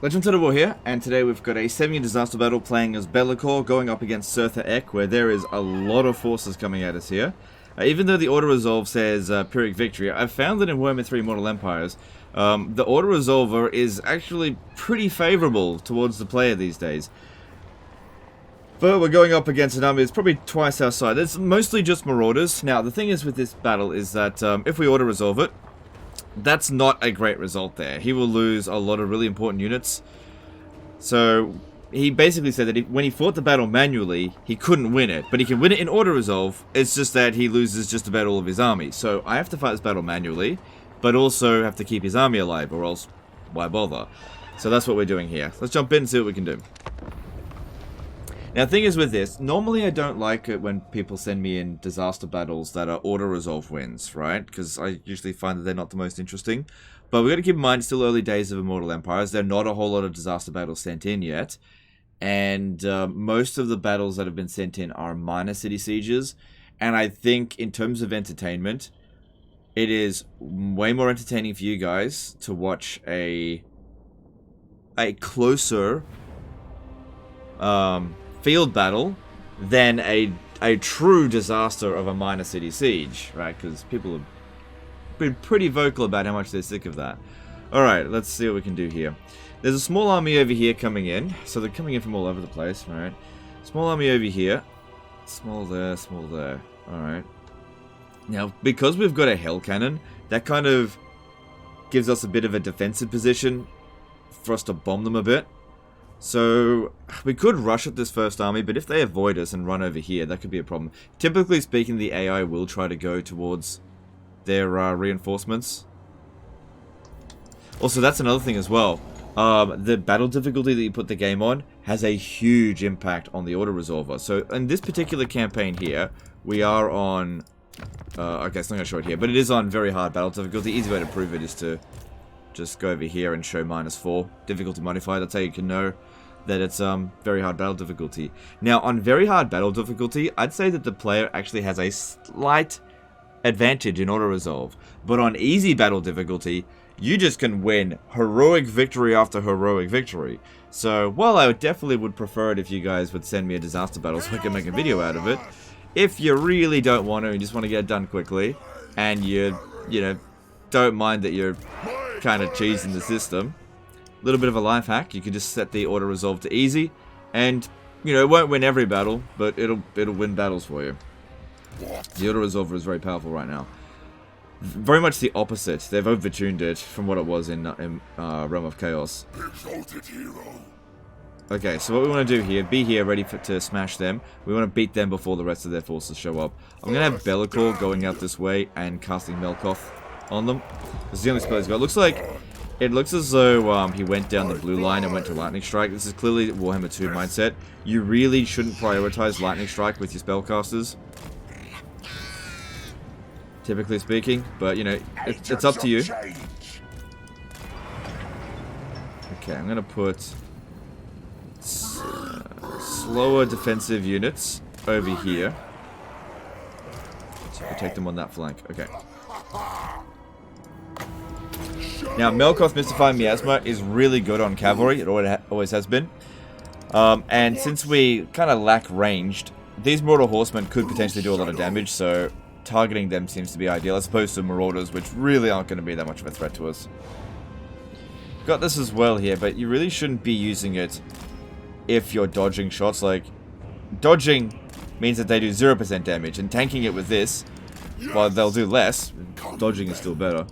Legend of War here, and today we've got a 7-year disaster battle playing as Be'lakor going up against Surtha Ek, where there is a lot of forces coming at us here. Even though the auto-resolve says Pyrrhic Victory, I've found that in Warhammer 3 Mortal Empires, the auto-resolver is actually pretty favourable towards the player these days. But we're going up against an army that's probably twice our size. It's mostly just Marauders. Now, the thing is with this battle is that if we auto-resolve it, that's not a great result there. He will lose a lot of really important units. So, he basically said that when he fought the battle manually, he couldn't win it. But he can win it in auto-resolve. It's just that he loses just about all of his army. So, I have to fight this battle manually, but also have to keep his army alive, or else, why bother? So that's what we're doing here. Let's jump in and see what we can do. Now, the thing is with this, normally I don't like it when people send me in disaster battles that are auto-resolve wins, right? Because I usually find that they're not the most interesting. But we've got to keep in mind, it's still early days of Immortal Empires. There are not a whole lot of disaster battles sent in yet. And most of the battles that have been sent in are minor city sieges. And I think, in terms of entertainment, it is way more entertaining for you guys to watch a closer field battle than a true disaster of a minor city siege, right? Because people have been pretty vocal about how much they're sick of that. Alright, let's see what we can do here. There's a small army over here coming in, so they're coming in from all over the place, alright? Small army over here, small there, alright. Now, because we've got a hell cannon, that kind of gives us a bit of a defensive position for us to bomb them a bit. So, we could rush at this first army, but if they avoid us and run over here, that could be a problem. Typically speaking, the AI will try to go towards their reinforcements. Also, that's another thing as well. The battle difficulty that you put the game on has a huge impact on the auto-resolver. So, in this particular campaign here, we are on... okay, it's not going to show it here, but it is on very hard battle difficulty. The easy way to prove it is to just go over here and show -4 difficulty modifier. That's how you can know that it's very hard battle difficulty. Now, on very hard battle difficulty, I'd say that the player actually has a slight advantage in auto-resolve. But on easy battle difficulty, you just can win heroic victory after heroic victory. So, while I definitely would prefer it if you guys would send me a disaster battle so I can make a video out of it, if you really don't want to and just want to get it done quickly, and you know, don't mind that you're kind of cheesing the system, a little bit of a life hack, you can just set the auto-resolve to easy, and, you know, it won't win every battle, but it'll win battles for you. The auto-resolver is very powerful right now. Very much the opposite. They've overtuned it from what it was in Realm of Chaos. Okay, so what we want to do here, be here ready to smash them. We want to beat them before the rest of their forces show up. I'm going to have Be'lakor going out this way and casting Melkoth on them. This is the only spell he's got. It looks as though he went down the blue line and went to Lightning Strike. This is clearly Warhammer 2 mindset. You really shouldn't prioritize Lightning Strike with your spellcasters, typically speaking, but you know, it's up to you. Okay, I'm gonna put slower defensive units over here to protect them on that flank. Okay. Now, Melkoth Mystifying Miasma is really good on cavalry. It always has been. And since we kind of lack ranged, these Mortal Horsemen could potentially do a lot of damage, so targeting them seems to be ideal, as opposed to Marauders, which really aren't going to be that much of a threat to us. Got this as well here, but you really shouldn't be using it if you're dodging shots. Like, dodging means that they do 0% damage, and tanking it with this, while they'll do less, dodging is still better.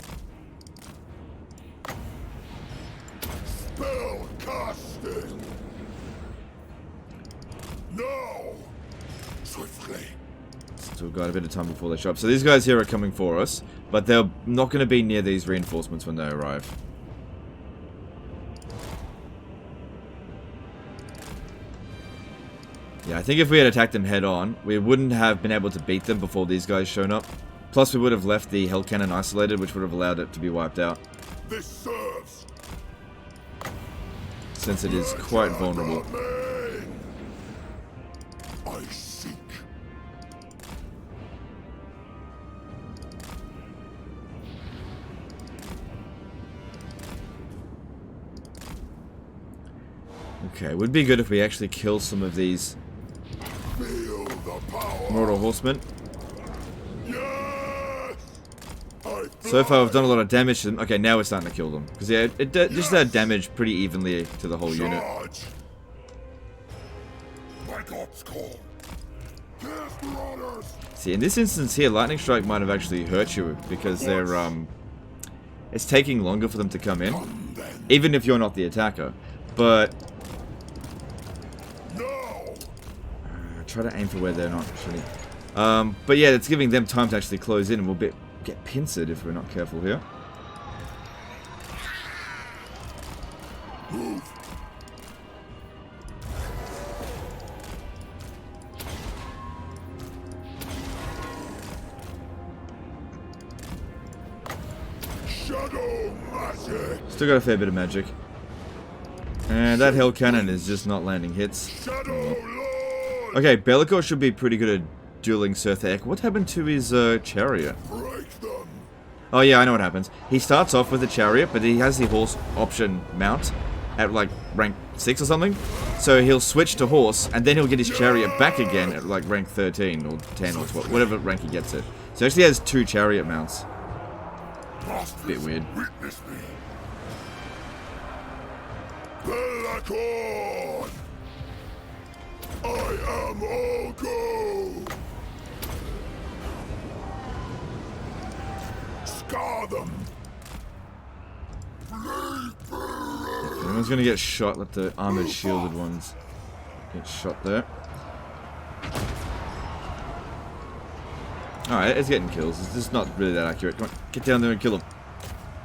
So we've got a bit of time before they show up. So these guys here are coming for us, but they're not going to be near these reinforcements when they arrive. Yeah, I think if we had attacked them head on, we wouldn't have been able to beat them before these guys shown up. Plus, we would have left the Hell Cannon isolated, which would have allowed it to be wiped out. This serves. Since it is quite vulnerable. I seek. Okay, would be good if we actually kill some of these Feel the power. mortal horsemen. Yes. So far, we've done a lot of damage to them. Okay, now we're starting to kill them. Because, yeah, it dishes out damage pretty evenly to the whole unit. Charge. My God's call. Cast runners. See, in this instance here, Lightning Strike might have actually hurt you because they're, it's taking longer for them to come in. Come then. Even if you're not the attacker. But, No. try to aim for where they're not actually. But yeah, it's giving them time to actually close in and we'll get pincered if we're not careful here. Move. Shadow magic. Still got a fair bit of magic. And that Hell Cannon is just not landing hits. Shadow Lord. Okay, Bellicor should be pretty good at dueling Surthek. What happened to his chariot? Break them. Oh yeah, I know what happens. He starts off with a chariot, but he has the horse option mount at like rank 6 or something. So he'll switch to horse, and then he'll get his chariot back again at like rank 13 or 10 or 12, whatever rank he gets it. So he actually has 2 chariot mounts. Bit weird. Witness me. Bellicor. I am all go. Scar them. Everyone's gonna get shot. Let the armored shielded ones get shot there. Alright, it's getting kills. It's just not really that accurate. Come on, get down there and kill him.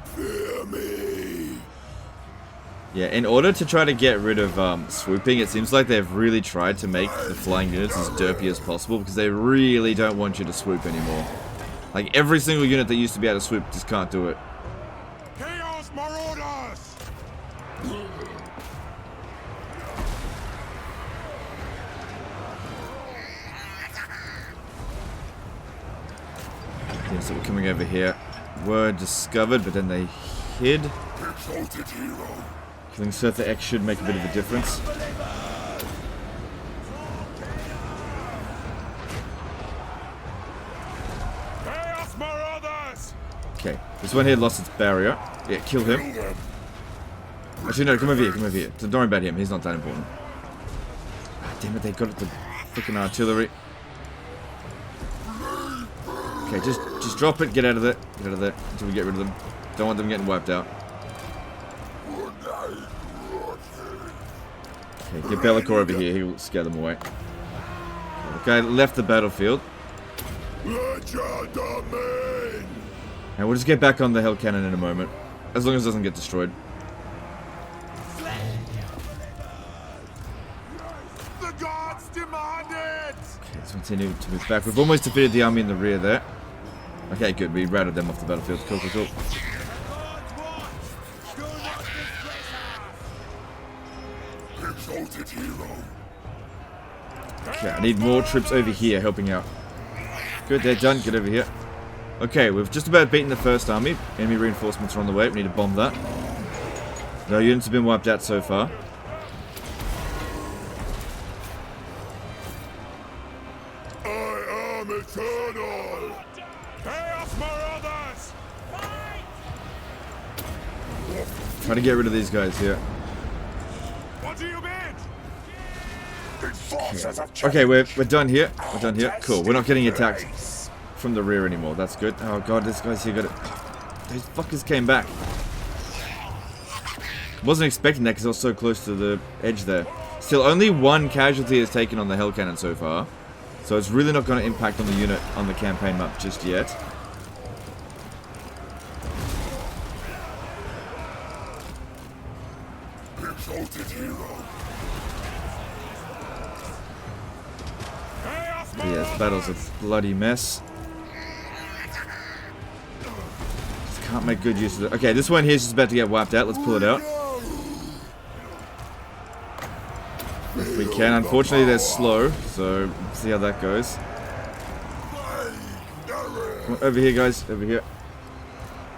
Fear me. Yeah, in order to try to get rid of swooping, it seems like they've really tried to make the flying units as derpy as possible because they really don't want you to swoop anymore. Like, every single unit that used to be able to swoop just can't do it. Chaos Marauders. Yeah, so we're coming over here. Were discovered, but then they hid. Exalted hero. Killing Surtha X should make a bit of a difference. Chaos Marauders. Okay, this one here lost its barrier. Yeah, kill him. Kill them. Actually, no, come over here, come over here. Don't worry about him, he's not that important. Ah, damn it, they got the freaking artillery. Okay, just drop it, get out of there. Get out of there until we get rid of them. Don't want them getting wiped out. Okay, get Bellicor over here, he'll scare them away. Okay, left the battlefield. Legend domain. And we'll just get back on the Hell Cannon in a moment. As long as it doesn't get destroyed. The gods demand it. Okay, let's continue to move back. We've almost defeated the army in the rear there. Okay, good. We routed them off the battlefield. Cool, cool, cool. Exalted hero. Okay, I need more troops over here helping out. Good, they're done. Get over here. Okay, we've just about beaten the first army. Enemy reinforcements are on the way. We need to bomb that. No units have been wiped out so far. I am eternal. Chaos Marauders. Trying to get rid of these guys here. What do you mean? Enforcers of Okay, we're done here. We're done here. Cool. We're not getting attacked from the rear anymore. That's good. Oh god, this guy's here got it. These fuckers came back. Wasn't expecting that because I was so close to the edge there. Still, only 1 casualty is taken on the Hell Cannon so far. So it's really not going to impact on the unit on the campaign map just yet. Exalted hero. But yeah, this battle's a bloody mess. Just can't make good use of it. Okay, this one here's just about to get wiped out. Let's pull it out. If we can. Unfortunately, they're slow, so see how that goes. Come on, over here, guys. Over here.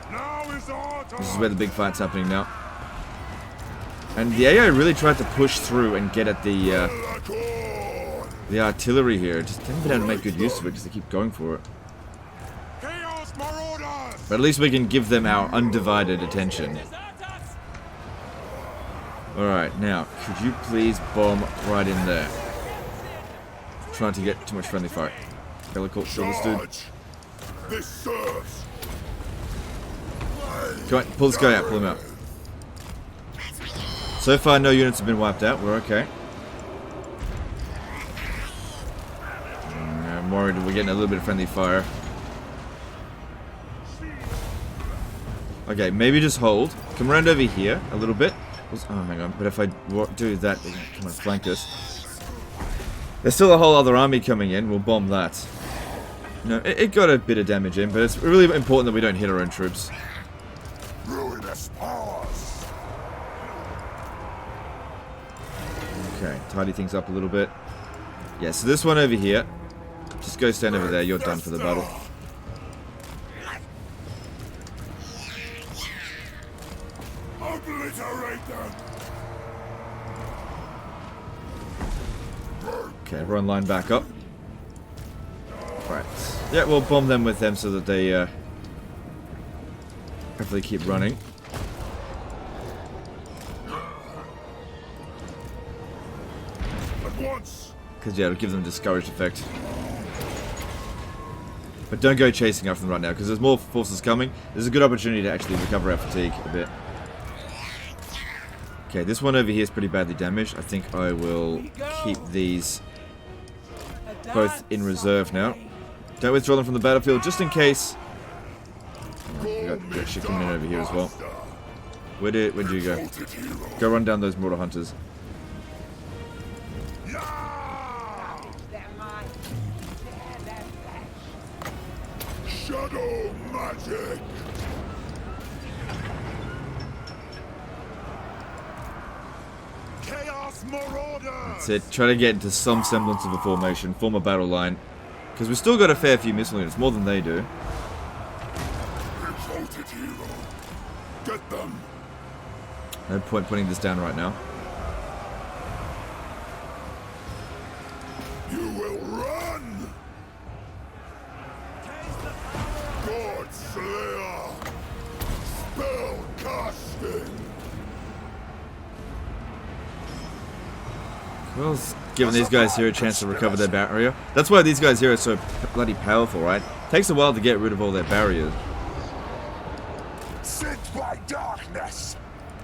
Now is our This is time. where the big fight's happening now. And the AI really tried to push through and get at the artillery here. Just haven't been able to make good use of it because they keep going for it. Chaos Marauders! But at least we can give them our undivided attention. Alright, now, could you please bomb right in there? Trying to get too much friendly fire. Helical, kill this dude. This serves. Come on, pull this guy out, pull him out. So far, no units have been wiped out. We're okay. I'm worried we're getting a little bit of friendly fire. Okay, maybe just hold. Come around over here a little bit. Oh, hang on. But if I do that, they can come and flank us. There's still a whole other army coming in. We'll bomb that. No, it got a bit of damage in, but it's really important that we don't hit our own troops. Ruinous powers. Okay, tidy things up a little bit. Yeah, so this one over here. Just go stand over there. You're done for the battle. Obliterate them. Okay, everyone line back up. Right. Yeah, we'll bomb them with them so that they hopefully keep running. At once. Because, yeah, it'll give them a discouraged effect. But don't go chasing after them right now, because there's more forces coming. There's a good opportunity to actually recover our fatigue a bit. Okay, this one over here is pretty badly damaged. I think I will keep these both in reserve now. Don't withdraw them from the battlefield, just in case. Oh, we got shit coming in over here as well. Where'd you go? Go run down those mortar hunters. Shadow magic. Chaos Marauders. That's it. Try to get into some semblance of a formation, form a battle line. Because we've still got a fair few missile units, more than they do. Exalted hero. Get them. No point putting this down right now. You will run. God Slayer. Spell casting. Well, it's giving these guys here a chance to recover their barrier. That's why these guys here are so bloody powerful, right? Takes a while to get rid of all their barriers. Sent by darkness.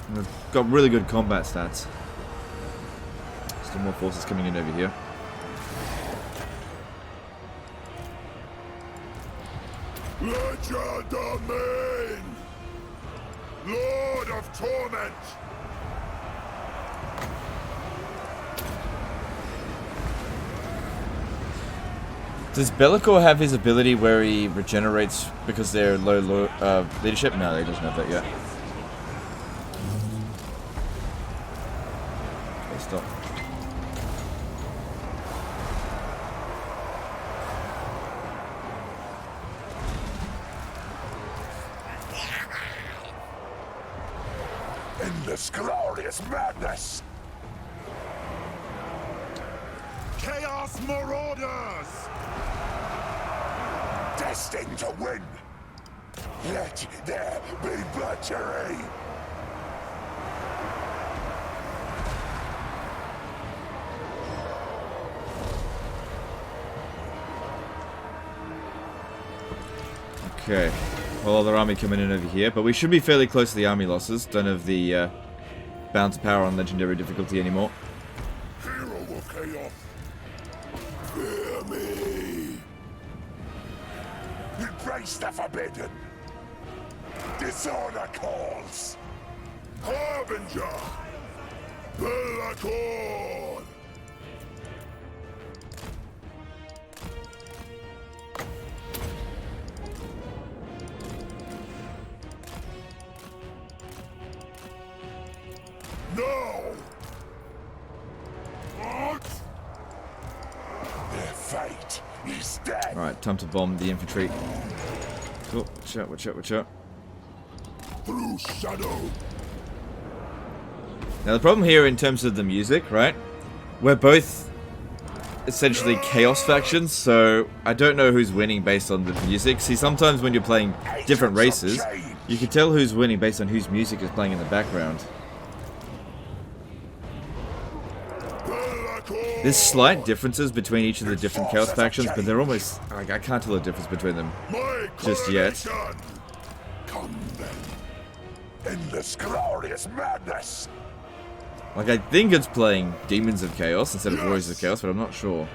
And they've got really good combat stats. Still more forces coming in over here. Ledger domain. Lord of torment. Does Bellicor have his ability where he regenerates because they're low leadership? No, he doesn't have that yet. Okay, stop. Endless glorious madness. Chaos Marauders. Destined to win. Let there be butchery. Okay. Well, other army coming in over here, but we should be fairly close to the army losses. Don't have the bounce power on legendary difficulty anymore. Hero of chaos. Fear me. Embrace the forbidden. Dishonor calls. Harbinger. Bellicor. No. What? Their fate is dead. Alright, time to bomb the infantry. Oh, watch out, watch out, watch out. Through shadow. Now the problem here in terms of the music, right? We're both essentially chaos factions, so I don't know who's winning based on the music. See, sometimes when you're playing different races, you can tell who's winning based on whose music is playing in the background. There's slight differences between each of the different chaos factions, but they're almost like I can't tell the difference between them just yet. Come then. Endless glorious madness. Like I think it's playing Demons of Chaos instead of Warriors of Chaos, but I'm not sure.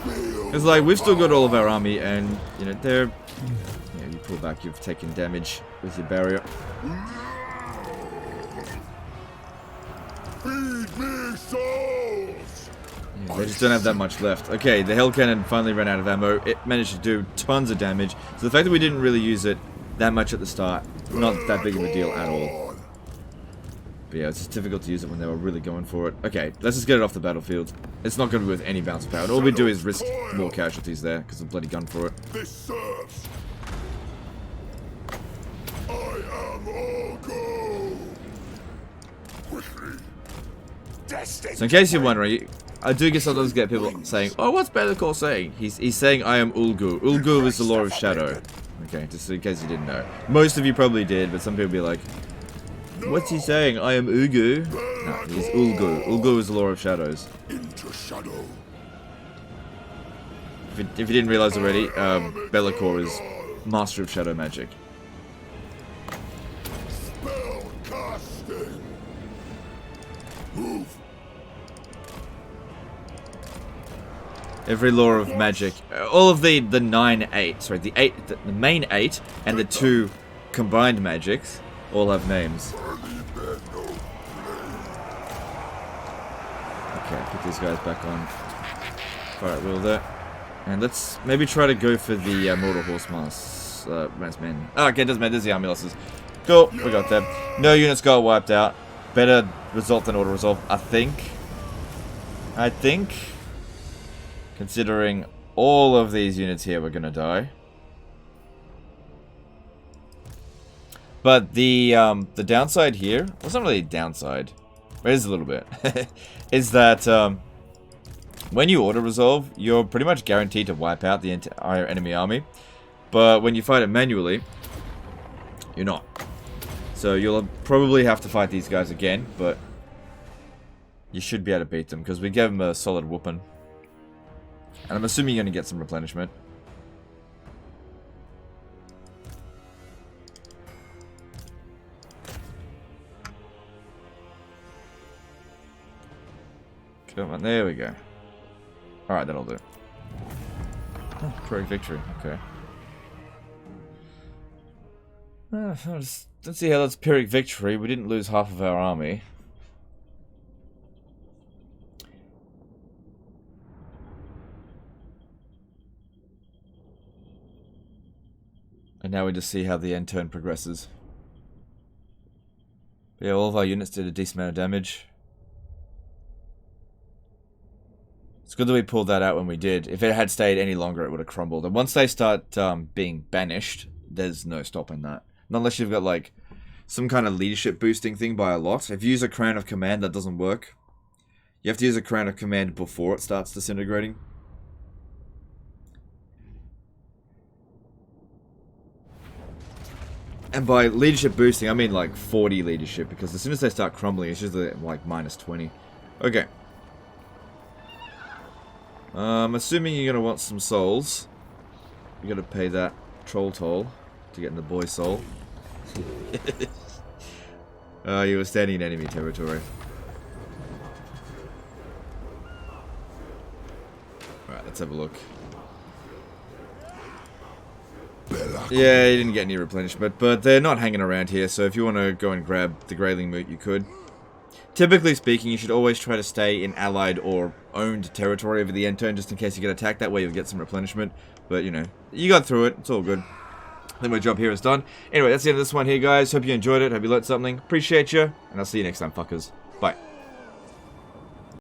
It's like we've still got all of our army, and you know they're. Yeah, you pull back, you've taken damage with your barrier. Feed me souls. Yeah, they just don't have that much left. Okay, the Hell Cannon finally ran out of ammo. It managed to do tons of damage. So the fact that we didn't really use it that much at the start, not that big of a deal at all. But yeah, it's just difficult to use it when they were really going for it. Okay, let's just get it off the battlefield. It's not going to be with any bounce power. All we do is risk more casualties there because of the bloody gun for it. This serves. I am all go. Quickly. So in case you're wondering, I do sometimes get people saying, "Oh, what's Be'lakor saying?" He's saying, "I am Ulgu." Ulgu is the Lord of Shadow. Okay, just in case you didn't know. Most of you probably did, but some people be like, "What's he saying? I am Ugu." No, he's Ulgu. Ulgu is the Lord of Shadows. Into shadow. If you didn't realize already, Be'lakor is Master of Shadow Magic. Spell casting. Move. Every law of magic, all of the 9-8, sorry, the main 8 and the 2 combined magics all have names. Okay, put these guys back on. Alright, wheel there. And let's maybe try to go for the Mortal Horse Mass men. Oh, okay, it doesn't matter, there's the army losses. Cool, we got them. No units got wiped out. Better result than auto resolve, I think. Considering all of these units here were gonna die. But the downside here, well, it's not really a downside, but it is a little bit, is that when you auto-resolve, you're pretty much guaranteed to wipe out the entire enemy army. But when you fight it manually, you're not. So you'll probably have to fight these guys again, but you should be able to beat them, because we gave them a solid whooping. And I'm assuming you're going to get some replenishment. Come on, there we go. Alright, that'll do. Oh, Pyrrhic victory, okay. Let's see how that's Pyrrhic victory. We didn't lose half of our army. And now we just see how the end turn progresses. But yeah, all of our units did a decent amount of damage. It's good that we pulled that out when we did. If it had stayed any longer, it would have crumbled. And once they start being banished, there's no stopping that. Not unless you've got like some kind of leadership boosting thing by a lot. If you use a Crown of Command, that doesn't work. You have to use a Crown of Command before it starts disintegrating. And by leadership boosting, I mean like 40 leadership, because as soon as they start crumbling, it's usually like minus 20. Okay. Assuming you're going to want some souls, you got to pay that troll toll to get in the boy soul. You were standing in enemy territory. Alright, let's have a look. Yeah, you didn't get any replenishment, but they're not hanging around here, so if you want to go and grab the Grayling Moot, you could. Typically speaking, you should always try to stay in allied or owned territory over the end turn, just in case you get attacked. That way you'll get some replenishment. But, you know, you got through it. It's all good. Then my job here is done. Anyway, that's the end of this one here, guys. Hope you enjoyed it. Hope you learned something. Appreciate you. And I'll see you next time, fuckers. Bye.